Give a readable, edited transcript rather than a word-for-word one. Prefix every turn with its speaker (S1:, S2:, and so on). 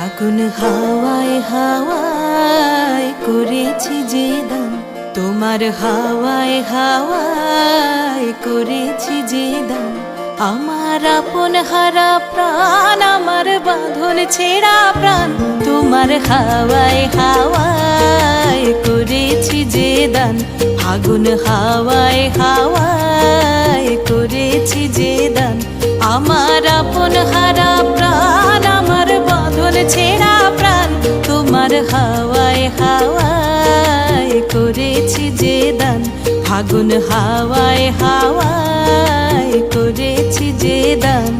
S1: ফাগুন হাওয়ায় হাওয়ায় করেছি যে দান, তোমার হাওয়ায় হাওয়ায় করেছি যে দান। আমার আপন হারা প্রাণ, আমার বাঁধন ছেঁড়া প্রাণ, তোমার হাওয়ায় হাওয়ায় করেছি যে দান। ফাগুন হাওয়ায় হাওয়ায় করেছি যে দান। আমার আপন হারা প্রাণ, আমার বাঁধন ছেঁড়া প্রাণ, তোমার হাওয়ায় হাওয়ায় করেছি যে দান। ফাগুন হাওয়ায় হাওয়ায় করেছি যে দান।